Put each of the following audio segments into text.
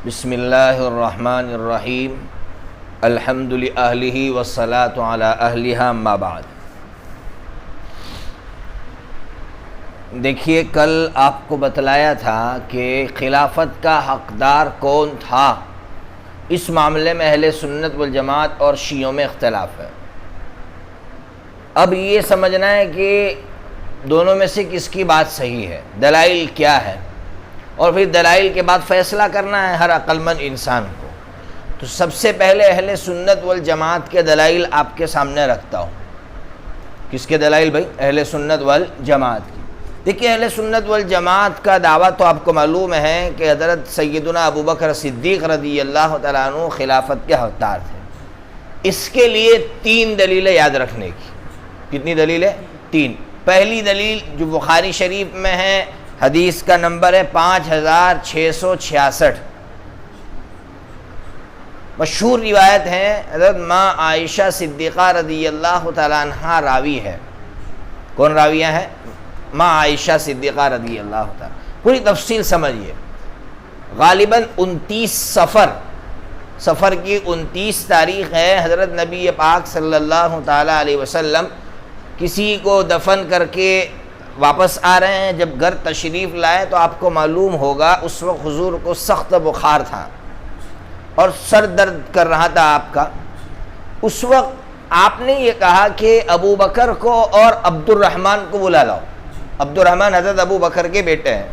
بسم اللہ الرحمن الرحیم الحمد للہ والصلاۃ علی اہلہا اما بعد۔ دیکھیے، کل آپ کو بتلایا تھا کہ خلافت کا حقدار کون تھا۔ اس معاملے میں اہل سنت والجماعت اور شیعوں میں اختلاف ہے۔ اب یہ سمجھنا ہے کہ دونوں میں سے کس کی بات صحیح ہے، دلائل کیا ہے، اور پھر دلائل کے بعد فیصلہ کرنا ہے ہر عقل مند انسان کو۔ تو سب سے پہلے اہل سنت والجماعت کے دلائل آپ کے سامنے رکھتا ہوں۔ کس کے دلائل بھائی؟ اہل سنت والجماعت کی۔ دیکھیے، اہل سنت والجماعت کا دعویٰ تو آپ کو معلوم ہے کہ حضرت سیدنا ابوبکر صدیق رضی اللہ تعالیٰ عنہ خلافت کے حقدار تھے۔ اس کے لیے 3 دلیلیں یاد رکھنے کی۔ کتنی دلیلیں؟ 3۔ پہلی دلیل جو بخاری شریف میں ہے، حدیث کا نمبر ہے 5666، مشہور روایت ہے، حضرت ماں عائشہ صدیقہ رضی اللہ تعالیٰ عنہ راوی ہے۔ کون راویہ ہے؟ ماں عائشہ صدیقہ رضی اللہ تعالیٰ۔ پوری تفصیل سمجھیے۔ غالباً 29 سفر کی 29 تاریخ ہے، حضرت نبی پاک صلی اللہ تعالیٰ علیہ وسلم کسی کو دفن کر کے واپس آ رہے ہیں۔ جب گھر تشریف لائے تو آپ کو معلوم ہوگا اس وقت حضور کو سخت بخار تھا اور سر درد کر رہا تھا آپ کا۔ اس وقت آپ نے یہ کہا کہ ابو بکر کو اور عبد الرحمن کو بلا لاؤ۔ عبد الرحمن حضرت ابو بکر کے بیٹے ہیں۔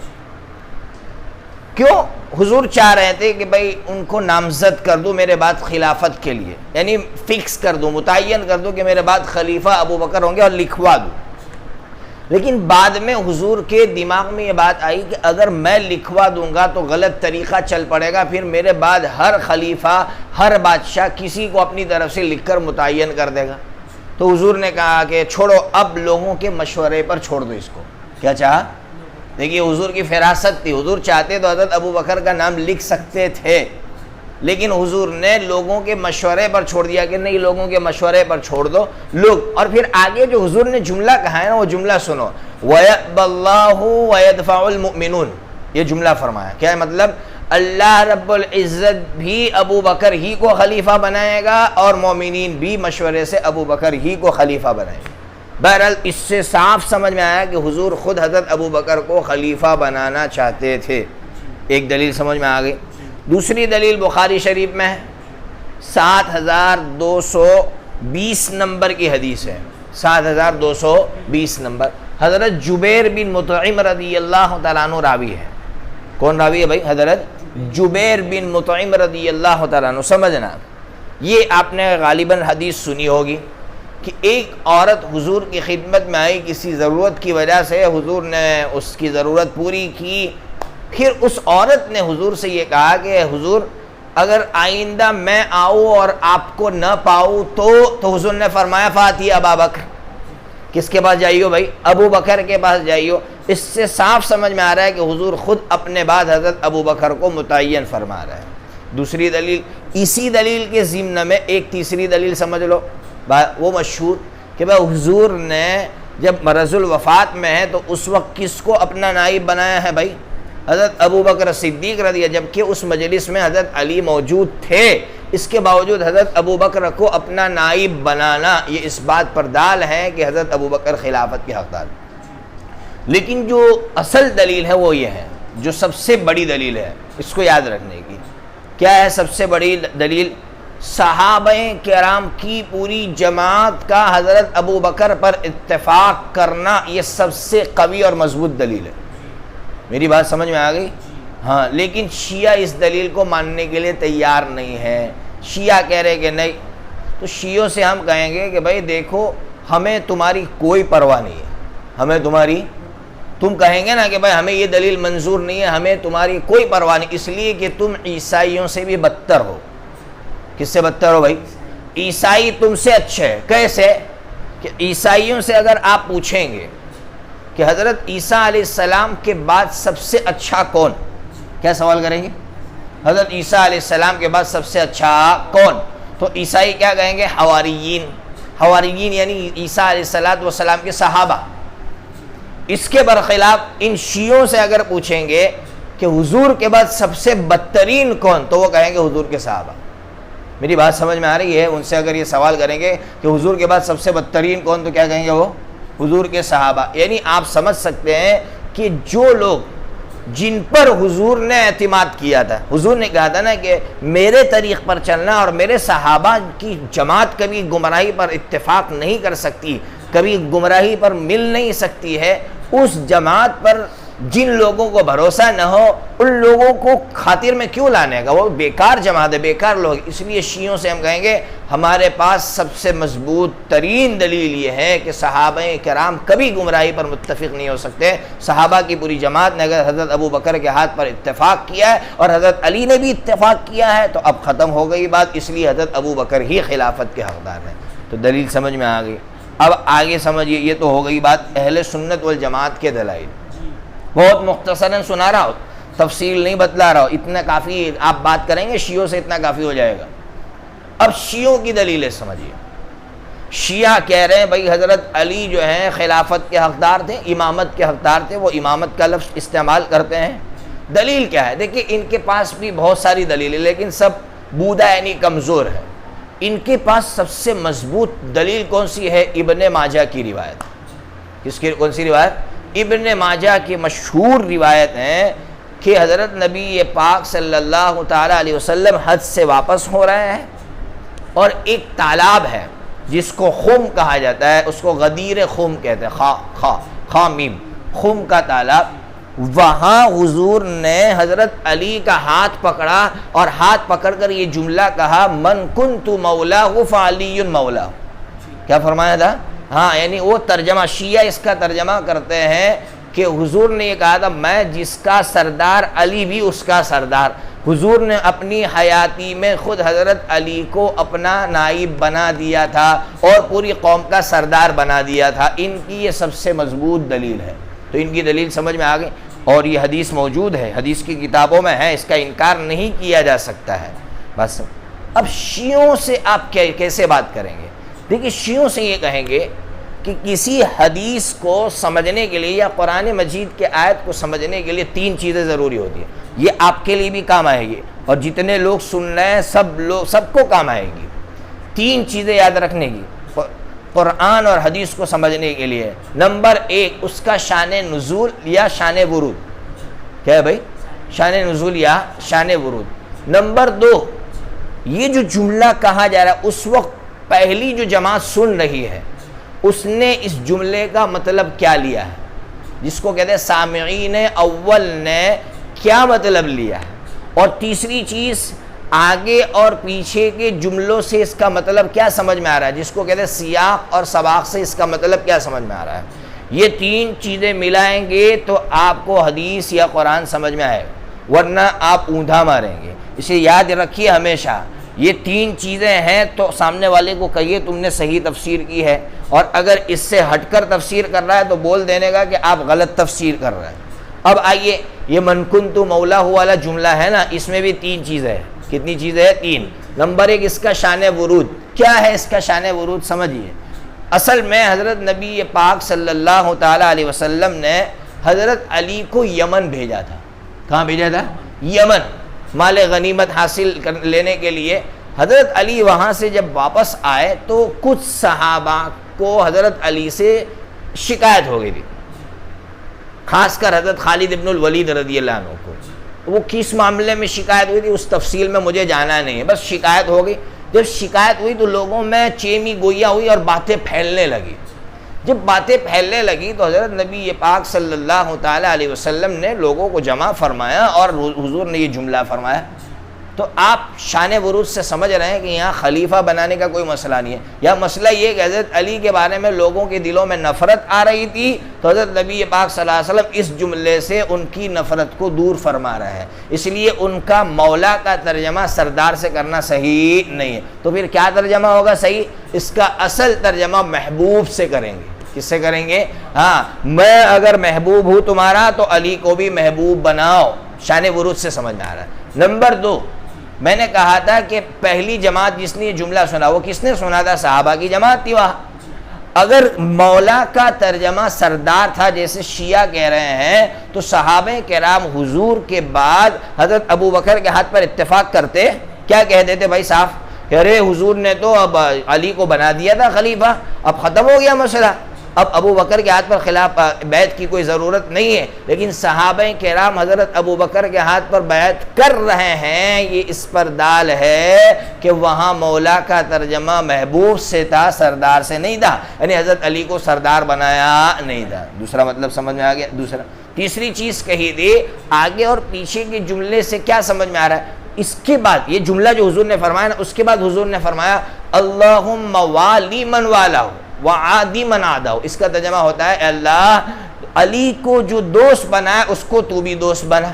کیوں؟ حضور چاہ رہے تھے کہ بھائی ان کو نامزد کر دوں میرے بعد خلافت کے لیے، یعنی فکس کر دوں، متعین کر دوں کہ میرے بعد خلیفہ ابو بکر ہوں گے، اور لکھوا دوں۔ لیکن بعد میں حضور کے دماغ میں یہ بات آئی کہ اگر میں لکھوا دوں گا تو غلط طریقہ چل پڑے گا، پھر میرے بعد ہر خلیفہ، ہر بادشاہ کسی کو اپنی طرف سے لکھ کر متعین کر دے گا۔ تو حضور نے کہا کہ چھوڑو، اب لوگوں کے مشورے پر چھوڑ دو اس کو۔ کیا چاہا؟ دیکھیے، حضور کی فراست تھی۔ حضور چاہتے تو حضرت ابو بکر کا نام لکھ سکتے تھے، لیکن حضور نے لوگوں کے مشورے پر چھوڑ دیا کہ نہیں، لوگوں کے مشورے پر چھوڑ دو لوگ۔ اور پھر آگے جو حضور نے جملہ کہا ہے نا، وہ جملہ سنو، وَيَأْبَى اللَّهُ وَيَدْفَعُ الْمُؤْمِنُونَ۔ یہ جملہ فرمایا۔ کیا ہے مطلب؟ اللہ رب العزت بھی ابو بکر ہی کو خلیفہ بنائے گا، اور مومنین بھی مشورے سے ابو بکر ہی کو خلیفہ بنائے گا۔ بہرحال اس سے صاف سمجھ میں آیا کہ حضور خود حضرت ابو بکر کو خلیفہ بنانا چاہتے تھے۔ ایک دلیل سمجھ میں آ گئی۔ دوسری دلیل بخاری شریف میں ہے، 7220 نمبر کی حدیث ہے، 7220 نمبر۔ حضرت جبیر بن مطعم رضی اللہ تعالیٰ عنہ راوی ہے۔ کون راوی ہے بھائی؟ حضرت جبیر بن مطعم رضی اللہ تعالیٰ عنہ۔ سمجھنا، یہ آپ نے غالباً حدیث سنی ہوگی کہ ایک عورت حضور کی خدمت میں آئی کسی ضرورت کی وجہ سے، حضور نے اس کی ضرورت پوری کی۔ پھر اس عورت نے حضور سے یہ کہا کہ حضور اگر آئندہ میں آؤں اور آپ کو نہ پاؤں تو حضور نے فرمایا فاتی ابا بکر۔ کس کے پاس جائیو بھائی؟ ابو بکر کے پاس جائیو۔ اس سے صاف سمجھ میں آ رہا ہے کہ حضور خود اپنے بعد حضرت ابو بکر کو متعین فرما رہے ہیں۔ دوسری دلیل، اسی دلیل کے ضمن میں ایک تیسری دلیل سمجھ لو، وہ مشہور کہ بھائی حضور نے جب مرض الوفات میں ہے تو اس وقت کس کو اپنا نائب بنایا ہے بھائی؟ حضرت ابو بکر صدیق رضی اللہ، جبکہ اس مجلس میں حضرت علی موجود تھے، اس کے باوجود حضرت ابو بکر کو اپنا نائب بنانا یہ اس بات پر دال ہے کہ حضرت ابو بکر خلافت کے حقدار۔ لیکن جو اصل دلیل ہے وہ یہ ہے، جو سب سے بڑی دلیل ہے، اس کو یاد رکھنے کی۔ کیا ہے سب سے بڑی دلیل؟ صحابہ کرام کی پوری جماعت کا حضرت ابو بکر پر اتفاق کرنا، یہ سب سے قوی اور مضبوط دلیل ہے۔ میری بات سمجھ میں آ گئی؟ ہاں، لیکن شیعہ اس دلیل کو ماننے کے لیے تیار نہیں ہے۔ شیعہ کہہ رہے کہ نہیں، تو شیعوں سے ہم کہیں گے کہ بھائی دیکھو، ہمیں تمہاری کوئی پرواہ نہیں ہے، تم کہیں گے نا کہ بھائی ہمیں یہ دلیل منظور نہیں ہے، ہمیں تمہاری کوئی پرواہ نہیں، اس لیے کہ تم عیسائیوں سے بھی بدتر ہو۔ کس سے بدتر ہو بھائی؟ عیسائی تم سے اچھے ہیں۔ کیسے؟ کہ عیسائیوں سے اگر آپ پوچھیں گے کہ حضرت عیسیٰ علیہ السلام کے بعد سب سے اچھا کون، کیا سوال کریں گے؟ حضرت عیسیٰ علیہ السلام کے بعد سب سے اچھا کون؟ تو عیسائی کیا کہیں گے؟ حواریین۔ حواریین یعنی عیسیٰ علیہ السلام کے صحابہ۔ اس کے برخلاف ان شیعوں سے اگر پوچھیں گے کہ حضور کے بعد سب سے بدترین کون، تو وہ کہیں گے حضور کے صحابہ۔ میری بات سمجھ میں آ رہی ہے؟ ان سے اگر یہ سوال کریں گے کہ حضور کے بعد سب سے بدترین کون، تو کیا کہیں گے وہ حضور کے صحابہ۔ یعنی آپ سمجھ سکتے ہیں کہ جو لوگ جن پر حضور نے اعتماد کیا تھا، حضور نے کہا تھا نا کہ میرے طریق پر چلنا، اور میرے صحابہ کی جماعت کبھی گمراہی پر اتفاق نہیں کر سکتی، کبھی گمراہی پر مل نہیں سکتی ہے، اس جماعت پر جن لوگوں کو بھروسہ نہ ہو ان لوگوں کو خاطر میں کیوں لانے کا، وہ بیکار جماعت ہے، بیکار لوگ۔ اس لیے شیعوں سے ہم کہیں گے ہمارے پاس سب سے مضبوط ترین دلیل یہ ہے کہ صحابہ کرام کبھی گمراہی پر متفق نہیں ہو سکتے۔ صحابہ کی پوری جماعت نے اگر حضرت ابو بکر کے ہاتھ پر اتفاق کیا ہے اور حضرت علی نے بھی اتفاق کیا ہے تو اب ختم ہو گئی بات، اس لیے حضرت ابو بکر ہی خلافت کے حقدار ہیں۔ تو دلیل سمجھ میں آ گئی۔ اب آگے سمجھیے، یہ تو ہو گئی بات اہل سنت والجماعت کے دلائل۔ بہت مختصراً سنا رہا ہو، تفصیل نہیں بتلا رہا ہو، اتنا کافی، آپ بات کریں گے شیعوں سے اتنا کافی ہو جائے گا۔ اب شیعوں کی دلیلیں سمجھیے۔ شیعہ کہہ رہے ہیں بھائی حضرت علی جو ہیں خلافت کے حقدار تھے، امامت کے حقدار تھے، وہ امامت کا لفظ استعمال کرتے ہیں۔ دلیل کیا ہے؟ دیکھیں ان کے پاس بھی بہت ساری دلیلیں، لیکن سب بودا یعنی کمزور ہے۔ ان کے پاس سب سے مضبوط دلیل کون سی ہے؟ ابن ماجہ کی روایت۔ کس کی؟ کون سی روایت؟ ابن ماجہ کی مشہور روایت ہے کہ حضرت نبی پاک صلی اللہ تعالیٰ علیہ وسلم حج سے واپس ہو رہے ہیں، اور ایک تالاب ہے جس کو خم کہا جاتا ہے، اس کو غدیر خم کہتے ہیں، خا میم، خم کا تالاب۔ وہاں حضور نے حضرت علی کا ہاتھ پکڑا اور ہاتھ پکڑ کر یہ جملہ کہا، من کنت مولاہ فعلی مولاہ۔ کیا فرمایا تھا؟ ہاں، یعنی وہ ترجمہ شیعہ اس کا ترجمہ کرتے ہیں کہ حضور نے یہ کہا تھا میں جس کا سردار علی بھی اس کا سردار۔ حضور نے اپنی حیاتی میں خود حضرت علی کو اپنا نائب بنا دیا تھا اور پوری قوم کا سردار بنا دیا تھا۔ ان کی یہ سب سے مضبوط دلیل ہے۔ تو ان کی دلیل سمجھ میں آ گئی، اور یہ حدیث موجود ہے، حدیث کی کتابوں میں ہے، اس کا انکار نہیں کیا جا سکتا ہے۔ بس اب شیعوں سے آپ کیسے بات کریں گے؟ دیکھیں شیعوں سے یہ کہیں گے کہ کسی حدیث کو سمجھنے کے لیے یا قرآن مجید کے آیت کو سمجھنے کے لیے تین چیزیں ضروری ہوتی ہیں۔ یہ آپ کے لیے بھی کام آئے گی اور جتنے لوگ سن رہے ہیں سب کو کام آئے گی۔ تین چیزیں یاد رکھنے کی قرآن اور حدیث کو سمجھنے کے لیے۔ نمبر ایک، اس کا شان نزول یا شان ورود۔ کیا ہے بھائی؟ شان نزول یا شان ورود۔ نمبر دو، یہ جو جملہ کہا جا رہا ہے اس وقت پہلی جو جماعت سن رہی ہے اس نے اس جملے کا مطلب کیا لیا ہے، جس کو کہتے ہیں سامعین اول نے کیا مطلب لیا ہے۔ اور تیسری چیز، آگے اور پیچھے کے جملوں سے اس کا مطلب کیا سمجھ میں آ رہا ہے، جس کو کہتے ہیں سیاق اور سباق سے اس کا مطلب کیا سمجھ میں آ رہا ہے۔ یہ تین چیزیں ملائیں گے تو آپ کو حدیث یا قرآن سمجھ میں آئے گا، ورنہ آپ اوندا ماریں گے۔ اسے یاد رکھیے ہمیشہ، یہ تین چیزیں ہیں تو سامنے والے کو کہیے تم نے صحیح تفسیر کی ہے، اور اگر اس سے ہٹ کر تفسیر کر رہا ہے تو بول دینے کا کہ آپ غلط تفسیر کر رہے ہیں۔ اب آئیے، یہ من کنت مولاہ والا جملہ ہے نا، اس میں بھی تین چیزیں ہیں۔ کتنی چیزیں ہیں؟ تین۔ نمبر ایک، اس کا شان ورود۔ کیا ہے اس کا شان ورود؟ سمجھیے، اصل میں حضرت نبی پاک صلی اللہ تعالیٰ علیہ وسلم نے حضرت علی کو یمن بھیجا تھا۔ کہاں بھیجا تھا؟ یمن، مال غنیمت حاصل لینے کے لیے۔ حضرت علی وہاں سے جب واپس آئے تو کچھ صحابہ کو حضرت علی سے شکایت ہو گئی تھی، خاص کر حضرت خالد ابن الولید رضی اللہ عنہ کو۔ وہ کس معاملے میں شکایت ہوئی تھی اس تفصیل میں مجھے جانا نہیں ہے، بس شکایت ہو گئی۔ جب شکایت ہوئی تو لوگوں میں چیمی گویا ہوئی اور باتیں پھیلنے لگی۔ جب باتیں پھیلنے لگی تو حضرت نبی پاک صلی اللہ تعالیٰ علیہ وسلم نے لوگوں کو جمع فرمایا اور حضور نے یہ جملہ فرمایا۔ تو آپ شان ورود سے سمجھ رہے ہیں کہ یہاں خلیفہ بنانے کا کوئی مسئلہ نہیں ہے، یا مسئلہ یہ کہ حضرت علی کے بارے میں لوگوں کے دلوں میں نفرت آ رہی تھی تو حضرت نبی پاک صلی اللہ علیہ وسلم اس جملے سے ان کی نفرت کو دور فرما رہے ہیں، اس لیے ان کا مولا کا ترجمہ سردار سے کرنا صحیح نہیں ہے۔ تو پھر کیا ترجمہ ہوگا صحیح؟ اس کا اصل ترجمہ محبوب سے کریں گے۔ کس سے کریں گے؟ ہاں، میں اگر محبوب ہوں تمہارا تو علی کو بھی محبوب بناؤ۔ شان ورود سے سمجھ میں آ رہا ہے۔ نمبر دو، میں نے کہا تھا کہ پہلی جماعت جس نے یہ جملہ سنا وہ کس نے سنا تھا؟ صحابہ کی جماعت تھی وہاں۔ اگر مولا کا ترجمہ سردار تھا جیسے شیعہ کہہ رہے ہیں تو صحابہ کرام حضور کے بعد حضرت ابو بکر کے ہاتھ پر اتفاق کرتے، کیا کہتے تھے بھائی صاحب کہ ارے حضور نے تو اب علی کو بنا دیا تھا خلیفہ، اب ختم ہو گیا مسئلہ، اب ابو بکر کے ہاتھ پر خلاف بیعت کی کوئی ضرورت نہیں ہے. لیکن صحابہ کرام حضرت ابو بکر کے ہاتھ پر بیعت کر رہے ہیں، یہ اس پر دال ہے کہ وہاں مولا کا ترجمہ محبوب سے تھا، سردار سے نہیں تھا، یعنی حضرت علی کو سردار بنایا نہیں تھا. دوسرا مطلب سمجھ میں آ گیا. تیسری چیز کہی تھی، آگے اور پیچھے کے جملے سے کیا سمجھ میں آ رہا ہے؟ اس کے بعد یہ جملہ جو حضور نے فرمایا نا، اس کے بعد حضور نے فرمایا اللہم والی من والا وعادی من عادہ. اس کا ترجمہ ہوتا ہے اے اللہ علی کو جو دوست بنائے اس کو تو بھی دوست بنا،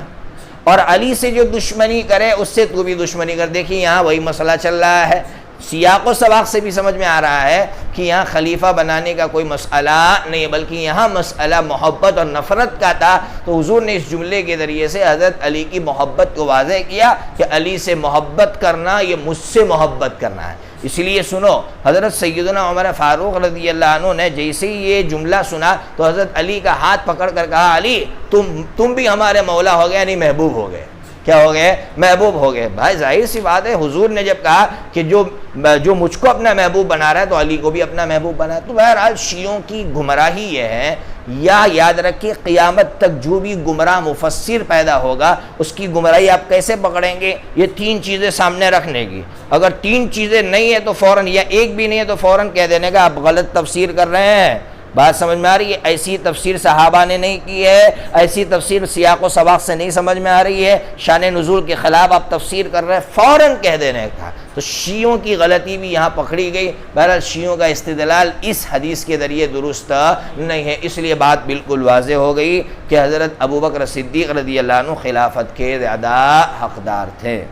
اور علی سے جو دشمنی کرے اس سے تو بھی دشمنی کر. دیکھیں یہاں وہی مسئلہ چل رہا ہے، سیاق و سباق سے بھی سمجھ میں آ رہا ہے کہ یہاں خلیفہ بنانے کا کوئی مسئلہ نہیں، بلکہ یہاں مسئلہ محبت اور نفرت کا تھا. تو حضور نے اس جملے کے ذریعے سے حضرت علی کی محبت کو واضح کیا کہ علی سے محبت کرنا یہ مجھ سے محبت کرنا ہے. اس لیے سنو، حضرت سیدنا عمر فاروق رضی اللہ عنہ نے جیسے ہی یہ جملہ سنا تو حضرت علی کا ہاتھ پکڑ کر کہا علی تم بھی ہمارے مولا ہو گئے، یعنی محبوب ہو گئے. کیا ہو گئے؟ محبوب ہو گئے. بھائی ظاہر سی بات ہے، حضور نے جب کہا کہ جو مجھ کو اپنا محبوب بنا رہا ہے تو علی کو بھی اپنا محبوب بنا. تو بہرحال شیعوں کی گمراہی یہ ہے، یا یاد رکھیے قیامت تک جو بھی گمراہ مفسر پیدا ہوگا اس کی گمراہی آپ کیسے پکڑیں گے؟ یہ تین چیزیں سامنے رکھنے کی. اگر تین چیزیں نہیں ہیں تو فوراً، یا ایک بھی نہیں ہے تو فوراً کہہ دینے کا آپ غلط تفسیر کر رہے ہیں. بات سمجھ میں آ رہی ہے؟ ایسی تفسیر صحابہ نے نہیں کی ہے، ایسی تفسیر سیاق و سباق سے نہیں سمجھ میں آ رہی ہے، شان نزول کے خلاف آپ تفسیر کر رہے ہیں، فوراً کہہ دینے کا. تو شیعوں کی غلطی بھی یہاں پکڑی گئی. بہرحال شیعوں کا استدلال اس حدیث کے ذریعے درست نہیں ہے، اس لیے بات بالکل واضح ہو گئی کہ حضرت ابو بکر صدیق رضی اللہ عنہ خلافت کے زیادہ حقدار تھے.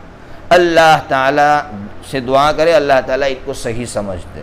اللہ تعالیٰ سے دعا کرے اللہ تعالیٰ ان کو صحیح سمجھ دے.